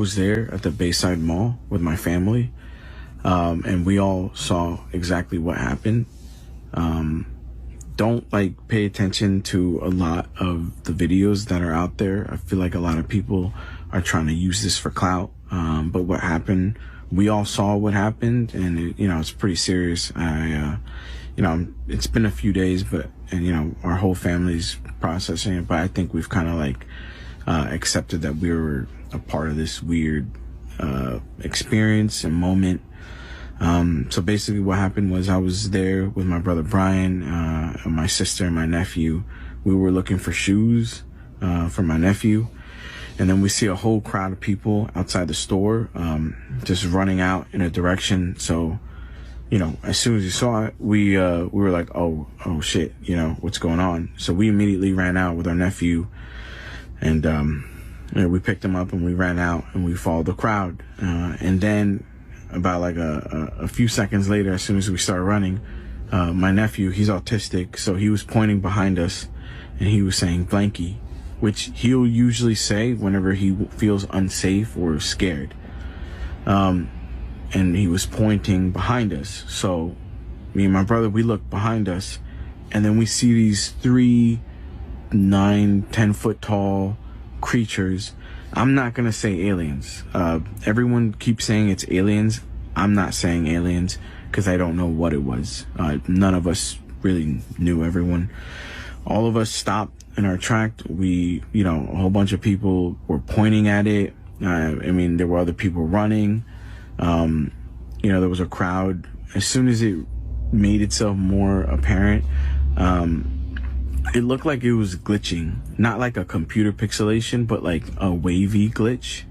Was there at the Bayside Mall with my family, and we all saw exactly what happened. Um, don't pay attention to a lot of the videos that are out there. I feel like a lot of people are trying to use this for clout. But what happened, we all saw what happened, and it's pretty serious. It's been a few days, and our whole family's processing it, but I think we've kind of accepted that we were a part of this weird experience and moment. So basically what happened was I was there with my brother Brian, my sister and my nephew. We were looking for shoes for my nephew, and then we see a whole crowd of people outside the store just running out in a direction. So as soon as we saw it, we were like, oh shit, what's going on? So we immediately ran out with our nephew, and we picked him up and we ran out and we followed the crowd. And then about a few seconds later, as soon as we started running, my nephew, he's autistic, so he was pointing behind us and he was saying blanky, which he'll usually say whenever he feels unsafe or scared. And he was pointing behind us. So me and my brother, we look behind us, and then we see these 3 9-10 foot tall creatures. I'm not gonna say aliens. Everyone keeps saying it's aliens. I'm not saying aliens because I don't know what it was. None of us really knew. Everyone, all of us stopped in our track. We, a whole bunch of people were pointing at it. There were other people running. There was a crowd. As soon as it made itself more apparent, it looked like it was glitching, not like a computer pixelation, but like a wavy glitch.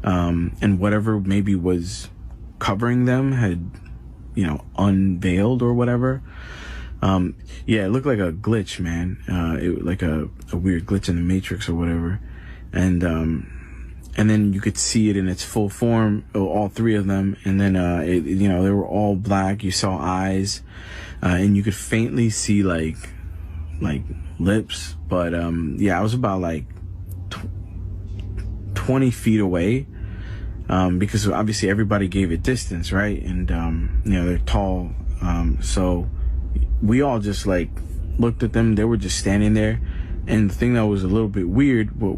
And whatever maybe was covering them had, unveiled or whatever. It looked like a glitch, man. It like a weird glitch in the Matrix or whatever. And then you could see it in its full form, all 3 of them. And then, they were all black. You saw eyes, and you could faintly see like lips. But, I was about 20 feet away, because obviously everybody gave it distance, right? And, they're tall. So we all just looked at them. They were just standing there. And the thing that was a little bit weird, but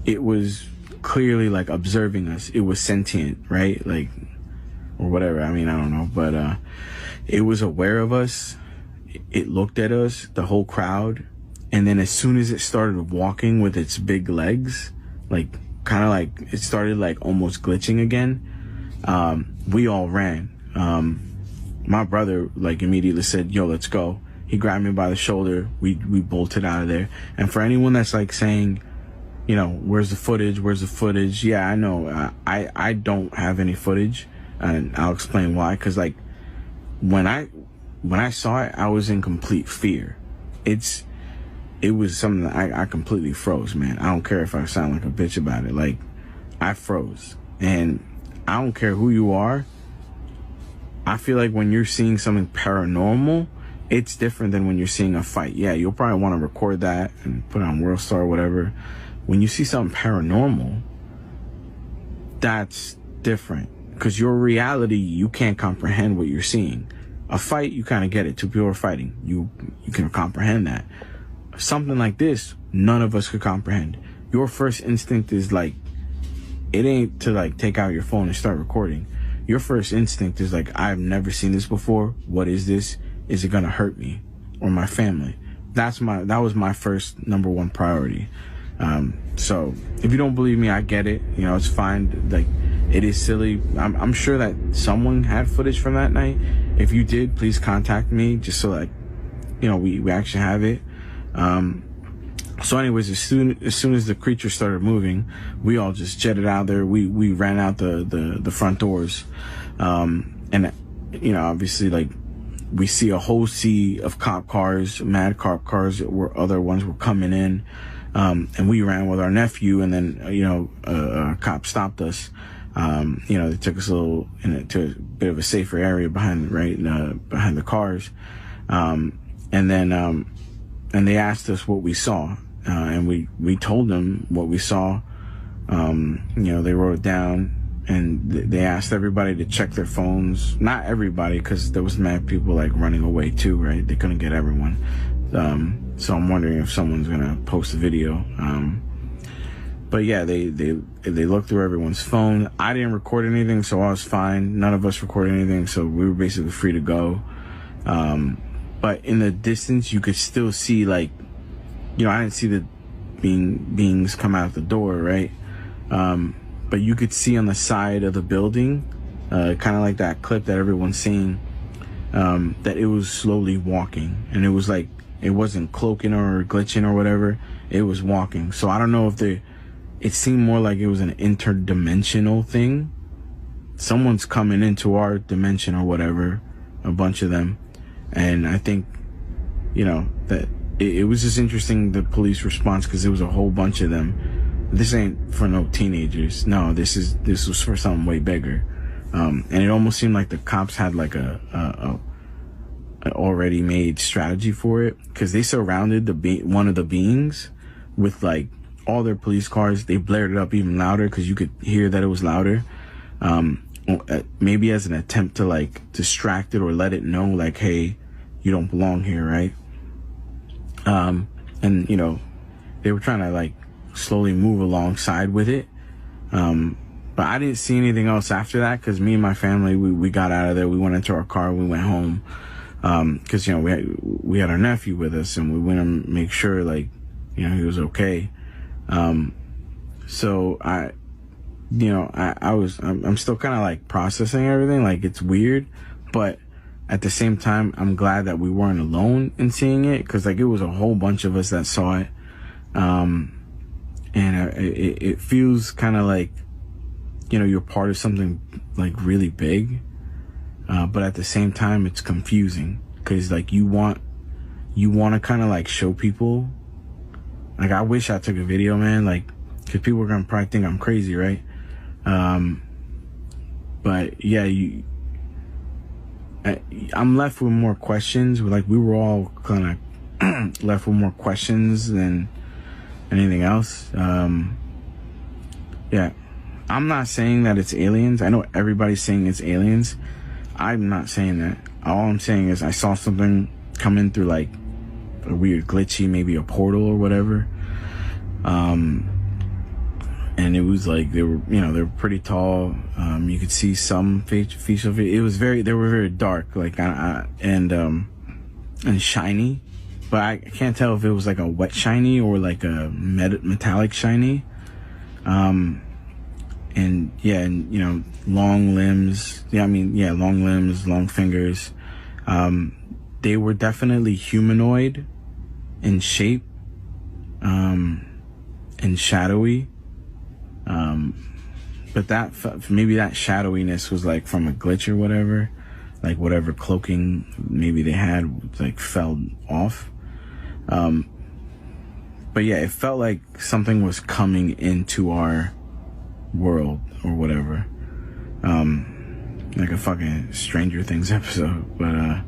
it was clearly observing us. It was sentient, right? Or whatever. I don't know, but it was aware of us. It looked at us, the whole crowd, and then as soon as it started walking with its big legs, it started almost glitching again, we all ran. My brother immediately said, yo, let's go. He grabbed me by the shoulder. We bolted out of there. And for anyone that's saying, where's the footage? Yeah, I know. I don't have any footage, and I'll explain why. Cause when I saw it, I was in complete fear. It was something that I completely froze, man. I don't care if I sound like a bitch about it. I froze, and I don't care who you are. I feel like when you're seeing something paranormal, it's different than when you're seeing a fight. Yeah, you'll probably want to record that and put it on WorldStar or whatever. When you see something paranormal, that's different, because your reality, you can't comprehend what you're seeing. A fight, you kind of get it. 2 people are fighting. You can comprehend that. Something like this, none of us could comprehend. Your first instinct is it ain't to take out your phone and start recording. Your first instinct is I've never seen this before. What is this? Is it gonna hurt me or my family? That was my first number 1 priority. So if you don't believe me, I get it. It's fine. It is silly. I'm sure that someone had footage from that night. If you did, please contact me just so we actually have it. So anyways, as soon as the creature started moving, we all just jetted out there. We ran out the front doors. And obviously we see a whole sea of cop cars, mad cop cars, where other ones were coming in. And we ran with our nephew, and then, a cop stopped us. They took us to a bit of a safer area behind the cars. And they asked us what we saw. And we told them what we saw. They wrote it down, and they asked everybody to check their phones. Not everybody, because there was mad people like running away too, right? They couldn't get everyone. So I'm wondering if someone's gonna post a video. But yeah, they looked through everyone's phone. I didn't record anything, so I was fine. None of us recorded anything, so we were basically free to go. But in the distance, you could still see, like, I didn't see the beings come out the door, right? But you could see on the side of the building, kind of like that clip that everyone's seeing, that it was slowly walking, and it was like, it wasn't cloaking or glitching or whatever. It was walking. So I don't know if it seemed more like it was an interdimensional thing. Someone's coming into our dimension or whatever, a bunch of them. And I think, that it was just interesting, the police response, because it was a whole bunch of them. This ain't for no teenagers. No, this was for something way bigger. And it almost seemed like the cops had like a already made strategy for it, because they surrounded one of the beings with like all their police cars. They blared it up even louder because you could hear that it was louder. Maybe as an attempt to like distract it or let it know like, hey, you don't belong here, right? And they were trying to like slowly move alongside with it. But I didn't see anything else after that, because me and my family, we got out of there. We went into our car, we went home. Because we had our nephew with us, and we went to make sure like he was okay. So I'm still kind of like processing everything. Like, it's weird, but at the same time, I'm glad that we weren't alone in seeing it, because like it was a whole bunch of us that saw it. And it feels kind of like you're part of something like really big. But at the same time, it's confusing, because like you want to kind of like show people. Like, I wish I took a video, man, like, because people are gonna probably think I'm crazy, right? But yeah, I'm left with more questions. Like, we were all kind of left with more questions than anything else. Yeah, I'm not saying that it's aliens. I know everybody's saying it's aliens. I'm not saying that. All I'm saying is I saw something come in through like a weird glitchy, maybe a portal or whatever. And it was like they were pretty tall. You could see some facial. It was they were very dark, like and shiny, but I can't tell if it was like a wet shiny or like a metallic shiny. And yeah, and long limbs. Long limbs, long fingers. They were definitely humanoid in shape, and shadowy. But maybe that shadowiness was like from a glitch or whatever, like whatever cloaking maybe they had like fell off. But yeah, it felt like something was coming into our world or whatever, like a fucking Stranger Things episode. But